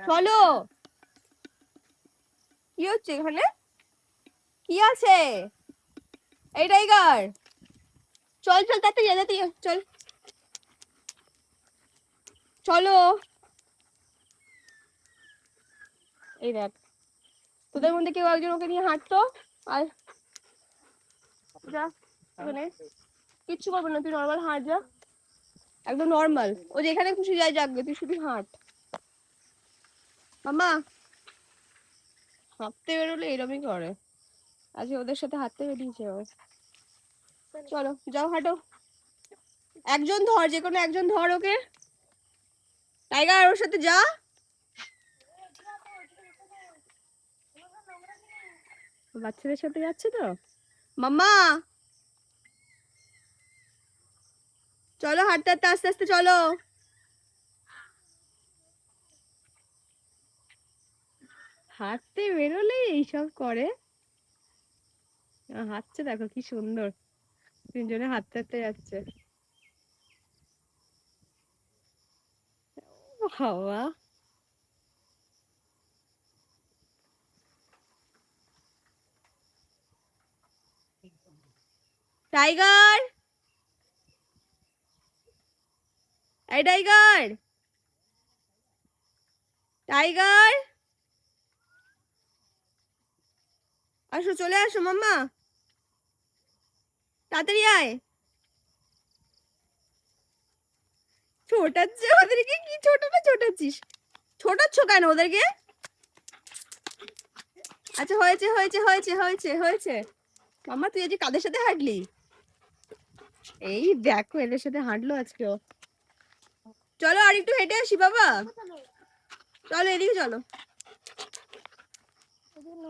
চলো, কি হচ্ছে এখানে? কি আছে? এই টাইগার, চল চল তাড়াতাড়ি তাড়াতাড়ি চল, চলো। এই দেখ, তোদের মধ্যে কেউ একজন ওকে নিয়ে হাঁটতো। আর যা, ওখানে কিচ্ছু করবো না, তুই নর্মাল হাঁট, যা একদম নর্মাল। ও যেখানে খুশি যায় যাকবে, তুই শুধু হাঁট। মামা হাঁটতে বেরোলে এরমই করে, আজকে ওদের সাথে হাঁটতে বেরিয়েছে ও। চলো যাও হাঁটো, একজন ধর, যে কোনো একজন ধর ওকে। টাইগার ওর সাথে যা। বাচ্চাদের সাথে যাচ্ছে তো মাম্মা। চলো হাঁটতে হাঁটতে আস্তে আস্তে চলো। হাঁটতে বেরোলে এইসব করে। হাঁটছে দেখো কি সুন্দর, তিনজনে হাঁটতে হাঁটতে যাচ্ছে। বাবা, টাইগার, এই টাইগার, টাইগার আসো, চলে আসো মাম্মা, তাড়াতাড়ি আয়। ছোটাচ্ছে ওদেরকে, কি ছোটাটা ছোটাচ্ছিস? ছোটাচ্ছ কেন ওদেরকে? আচ্ছা হয়েছে হয়েছে হয়েছে হয়েছে হয়েছে। মাম্মা তুই আজকে কাদের সাথে হাঁটলি? এই দেখো এদের সাথে হাঁটলো আজকেও। চলো আর একটু হেঁটে আসি বাবা, চলো এদিকে চলো।